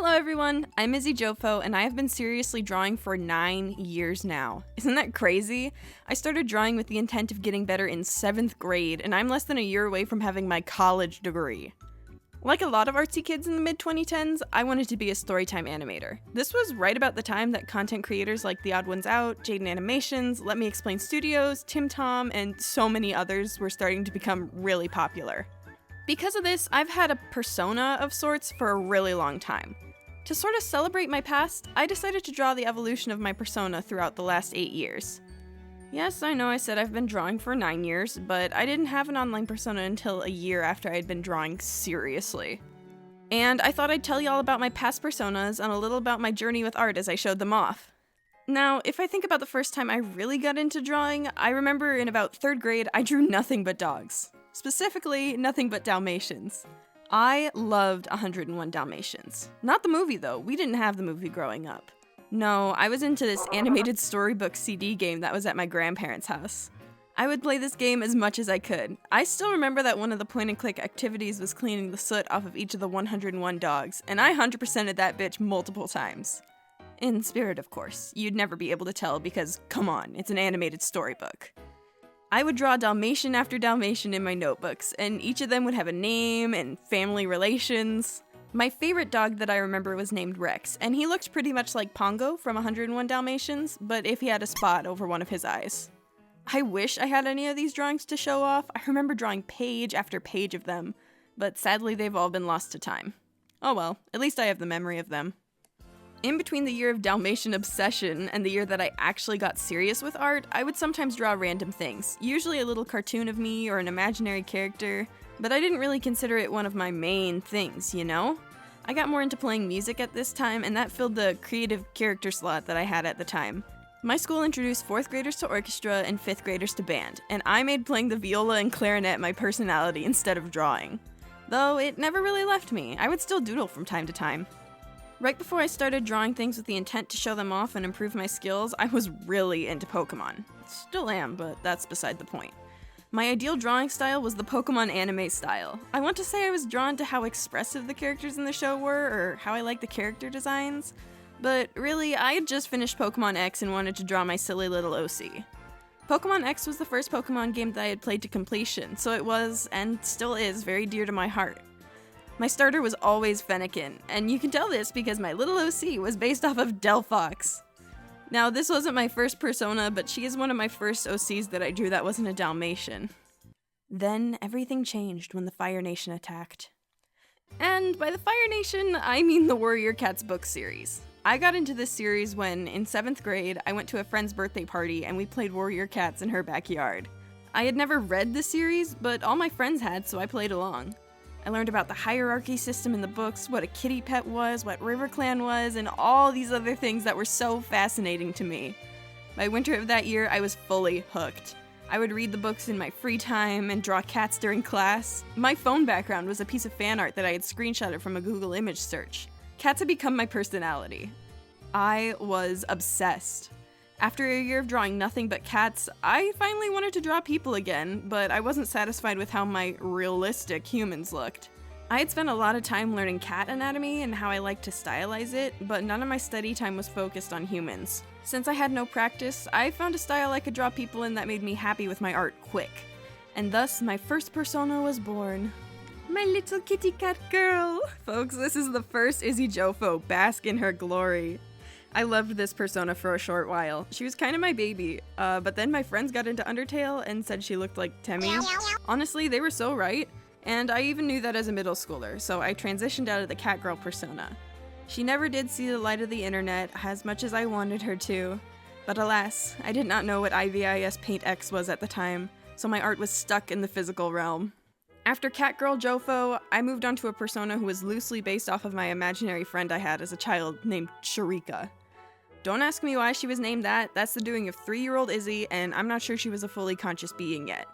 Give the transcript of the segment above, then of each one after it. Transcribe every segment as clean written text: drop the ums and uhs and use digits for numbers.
Hello everyone, I'm Izzy Jofo, and I have been seriously drawing for 9 years now. Isn't that crazy? I started drawing with the intent of getting better in 7th grade, and I'm less than a year away from having my college degree. Like a lot of artsy kids in the mid-2010s, I wanted to be a storytime animator. This was right about the time that content creators like The Odd Ones Out, Jaden Animations, Let Me Explain Studios, Tim Tom, and so many others were starting to become really popular. Because of this, I've had a persona of sorts for a really long time. To sort of celebrate my past, I decided to draw the evolution of my persona throughout the last 8 years. Yes, I know I said I've been drawing for 9 years, but I didn't have an online persona until a year after I had been drawing seriously. And I thought I'd tell y'all about my past personas and a little about my journey with art as I showed them off. Now, if I think about the first time I really got into drawing, I remember in about 3rd grade I drew nothing but dogs. Specifically, nothing but Dalmatians. I loved 101 Dalmatians. Not the movie though, we didn't have the movie growing up. No, I was into this animated storybook CD game that was at my grandparents' house. I would play this game as much as I could. I still remember that one of the point-and-click activities was cleaning the soot off of each of the 101 dogs, and I 100%ed that bitch multiple times. In spirit, of course. You'd never be able to tell because, come on, it's an animated storybook. I would draw Dalmatian after Dalmatian in my notebooks, and each of them would have a name and family relations. My favorite dog that I remember was named Rex, and he looked pretty much like Pongo from 101 Dalmatians, but if he had a spot over one of his eyes. I wish I had any of these drawings to show off. I remember drawing page after page of them, but sadly they've all been lost to time. Oh well, at least I have the memory of them. In between the year of Dalmatian obsession and the year that I actually got serious with art, I would sometimes draw random things, usually a little cartoon of me or an imaginary character, but I didn't really consider it one of my main things, you know? I got more into playing music at this time, and that filled the creative character slot that I had at the time. My school introduced 4th graders to orchestra and 5th graders to band, and I made playing the viola and clarinet my personality instead of drawing. Though it never really left me, I would still doodle from time to time. Right before I started drawing things with the intent to show them off and improve my skills, I was really into Pokemon. Still am, but that's beside the point. My ideal drawing style was the Pokemon anime style. I want to say I was drawn to how expressive the characters in the show were, or how I liked the character designs, but really, I had just finished Pokemon X and wanted to draw my silly little OC. Pokemon X was the first Pokemon game that I had played to completion, so it was, and still is, very dear to my heart. My starter was always Fennekin, and you can tell this because my little OC was based off of Delphox. Now, this wasn't my first persona, but she is one of my first OCs that I drew that wasn't a Dalmatian. Then, everything changed when the Fire Nation attacked. And by the Fire Nation, I mean the Warrior Cats book series. I got into this series when, in 7th grade, I went to a friend's birthday party and we played Warrior Cats in her backyard. I had never read the series, but all my friends had, so I played along. I learned about the hierarchy system in the books, what a kitty pet was, what RiverClan was, and all these other things that were so fascinating to me. By winter of that year, I was fully hooked. I would read the books in my free time and draw cats during class. My phone background was a piece of fan art that I had screenshotted from a Google image search. Cats had become my personality. I was obsessed. After a year of drawing nothing but cats, I finally wanted to draw people again, but I wasn't satisfied with how my realistic humans looked. I had spent a lot of time learning cat anatomy and how I like to stylize it, but none of my study time was focused on humans. Since I had no practice, I found a style I could draw people in that made me happy with my art quick. And thus, my first persona was born. My little kitty cat girl! Folks, this is the first Izzy Jofo, bask in her glory. I loved this persona for a short while. She was kind of my baby, but then my friends got into Undertale and said she looked like Temmie. Honestly, they were so right, and I even knew that as a middle schooler, so I transitioned out of the cat girl persona. She never did see the light of the internet as much as I wanted her to, but alas, I did not know what IVIS Paint X was at the time, so my art was stuck in the physical realm. After Catgirl Jofo, I moved on to a persona who was loosely based off of my imaginary friend I had as a child named Sharika. Don't ask me why she was named that, that's the doing of 3-year-old Izzy, and I'm not sure she was a fully conscious being yet.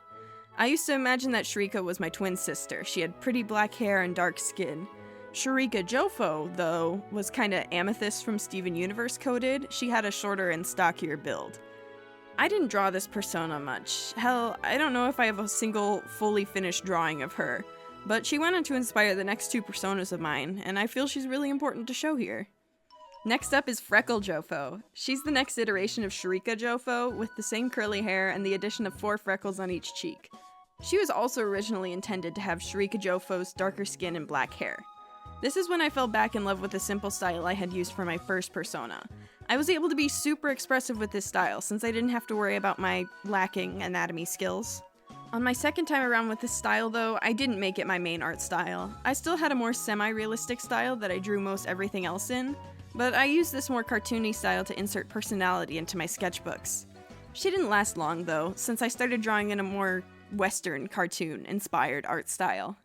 I used to imagine that Sharika was my twin sister. She had pretty black hair and dark skin. Sharika Jofo, though, was kinda Amethyst from Steven Universe coded. She had a shorter and stockier build. I didn't draw this persona much. Hell, I don't know if I have a single fully finished drawing of her. But she went on to inspire the next two personas of mine, and I feel she's really important to show here. Next up is Freckle Jofo. She's the next iteration of Sharika Jofo, with the same curly hair and the addition of 4 freckles on each cheek. She was also originally intended to have Sharika Jofo's darker skin and black hair. This is when I fell back in love with the simple style I had used for my first persona. I was able to be super expressive with this style since I didn't have to worry about my lacking anatomy skills. On my second time around with this style though, I didn't make it my main art style. I still had a more semi-realistic style that I drew most everything else in, but I used this more cartoony style to insert personality into my sketchbooks. She didn't last long though, since I started drawing in a more Western cartoon-inspired art style.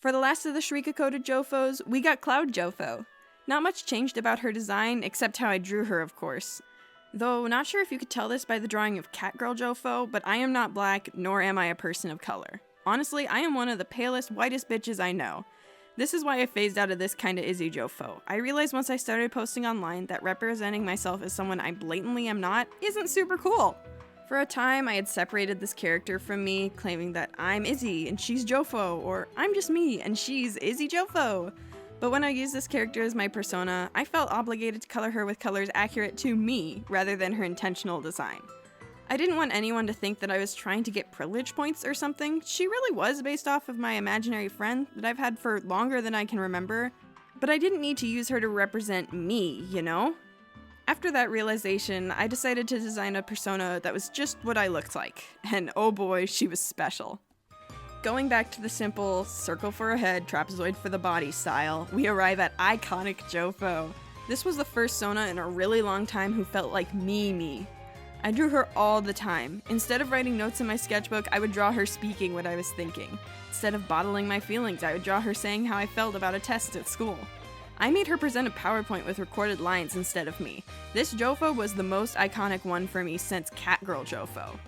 For the last of the Sharika-coded Jofos, we got Cloud Jofo. Not much changed about her design, except how I drew her, of course. Though, not sure if you could tell this by the drawing of Catgirl Jofo, but I am not black, nor am I a person of color. Honestly, I am one of the palest, whitest bitches I know. This is why I phased out of this kinda Izzy Jofo. I realized once I started posting online that representing myself as someone I blatantly am not isn't super cool. For a time, I had separated this character from me, claiming that I'm Izzy and she's Jofo, or I'm just me and she's Izzy Jofo. But when I used this character as my persona, I felt obligated to color her with colors accurate to me, rather than her intentional design. I didn't want anyone to think that I was trying to get privilege points or something. She really was based off of my imaginary friend that I've had for longer than I can remember, but I didn't need to use her to represent me, you know? After that realization, I decided to design a persona that was just what I looked like, and oh boy, she was special. Going back to the simple circle for a head, trapezoid for the body style, we arrive at iconic Jofo. This was the first Sona in a really long time who felt like me. I drew her all the time. Instead of writing notes in my sketchbook, I would draw her speaking what I was thinking. Instead of bottling my feelings, I would draw her saying how I felt about a test at school. I made her present a PowerPoint with recorded lines instead of me. This Jofo was the most iconic one for me since Catgirl Jofo.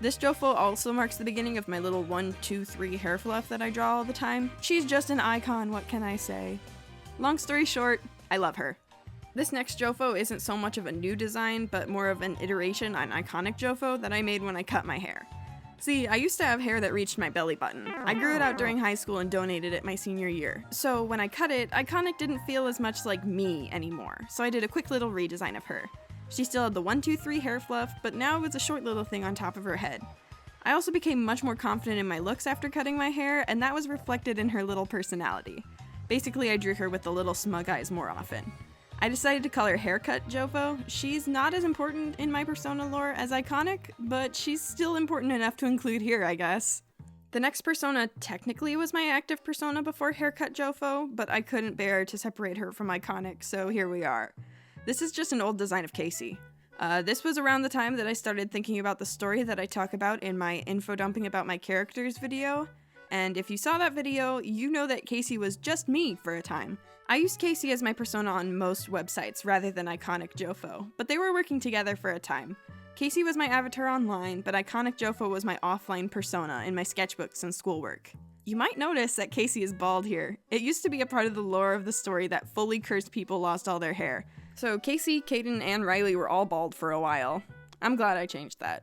This Jofo also marks the beginning of my little 1, 2, 3 hair fluff that I draw all the time. She's just an icon, what can I say? Long story short, I love her. This next Jofo isn't so much of a new design, but more of an iteration on iconic Jofo that I made when I cut my hair. See, I used to have hair that reached my belly button. I grew it out during high school and donated it my senior year. So when I cut it, iconic didn't feel as much like me anymore, so I did a quick little redesign of her. She still had the 1, 2, 3 hair fluff, but now it was a short little thing on top of her head. I also became much more confident in my looks after cutting my hair, and that was reflected in her little personality. Basically, I drew her with the little smug eyes more often. I decided to call her Haircut Jofo. She's not as important in my persona lore as iconic, but she's still important enough to include here, I guess. The next persona technically was my active persona before Haircut Jofo, but I couldn't bear to separate her from iconic, so here we are. This is just an old design of Casey. This was around the time that I started thinking about the story that I talk about in my info dumping about my characters video, and if you saw that video, you know that Casey was just me for a time. I used Casey as my persona on most websites rather than iconic Jofo, but they were working together for a time. Casey was my avatar online, but iconic Jofo was my offline persona in my sketchbooks and schoolwork. You might notice that Casey is bald here. It used to be a part of the lore of the story that fully cursed people lost all their hair. So Casey, Caden, and Riley were all bald for a while. I'm glad I changed that.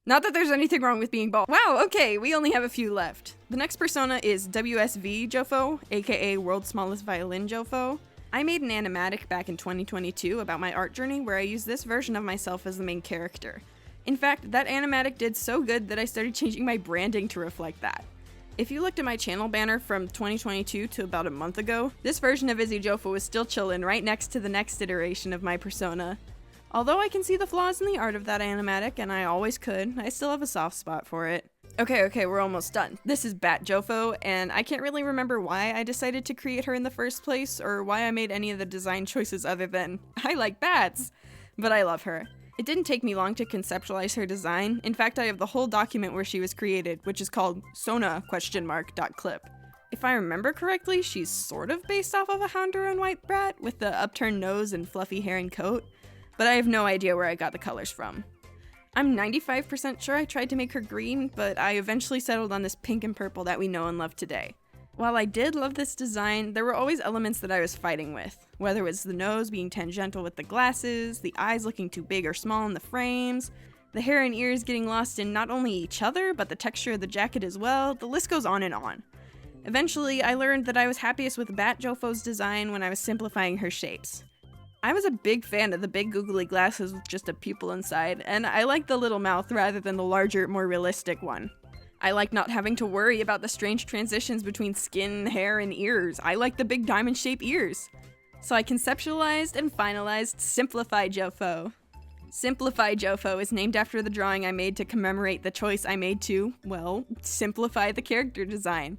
Not that there's anything wrong with being bald. Wow, okay, we only have a few left. The next persona is WSV Jofo, aka World's Smallest Violin Jofo. I made an animatic back in 2022 about my art journey where I used this version of myself as the main character. In fact, that animatic did so good that I started changing my branding to reflect that. If you looked at my channel banner from 2022 to about a month ago, this version of Izzy Jofo is still chillin' right next to the next iteration of my persona. Although I can see the flaws in the art of that animatic, and I always could, I still have a soft spot for it. Okay, we're almost done. This is Bat Jofo, and I can't really remember why I decided to create her in the first place, or why I made any of the design choices other than, I like bats! But I love her. It didn't take me long to conceptualize her design. In fact, I have the whole document where she was created, which is called Sona?.clip. If I remember correctly, she's sort of based off of a Honduran white brat, with the upturned nose and fluffy hair and coat. But I have no idea where I got the colors from. I'm 95% sure I tried to make her green, but I eventually settled on this pink and purple that we know and love today. While I did love this design, there were always elements that I was fighting with, whether it was the nose being tangential with the glasses, the eyes looking too big or small in the frames, the hair and ears getting lost in not only each other, but the texture of the jacket as well. The list goes on and on. Eventually, I learned that I was happiest with Bat Jofo's design when I was simplifying her shapes. I was a big fan of the big googly glasses with just a pupil inside, and I liked the little mouth rather than the larger, more realistic one. I like not having to worry about the strange transitions between skin, hair, and ears. I like the big diamond-shaped ears. So I conceptualized and finalized Simplify Jofo. Simplify Jofo is named after the drawing I made to commemorate the choice I made to, well, simplify the character design.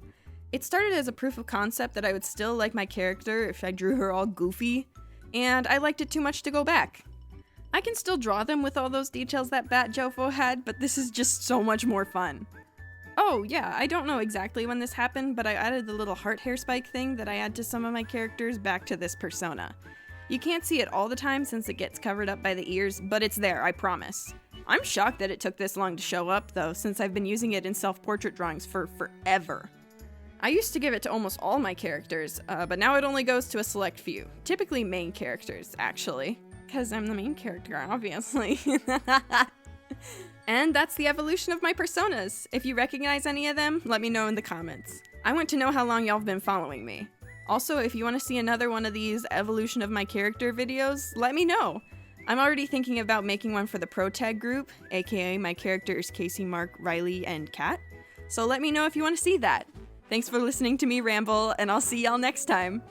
It started as a proof of concept that I would still like my character if I drew her all goofy, and I liked it too much to go back. I can still draw them with all those details that Bat Jofo had, but this is just so much more fun. Oh yeah, I don't know exactly when this happened, but I added the little heart hair spike thing that I add to some of my characters back to this persona. You can't see it all the time since it gets covered up by the ears, but it's there, I promise. I'm shocked that it took this long to show up though, since I've been using it in self-portrait drawings for forever. I used to give it to almost all my characters, but now it only goes to a select few. Typically main characters, actually. Because I'm the main character, obviously. And that's the evolution of my personas. If you recognize any of them, let me know in the comments. I want to know how long y'all have been following me. Also, if you want to see another one of these evolution of my character videos, let me know. I'm already thinking about making one for the Pro Tag group, aka my characters Casey, Mark, Riley, and Kat. So let me know if you want to see that. Thanks for listening to me ramble, and I'll see y'all next time.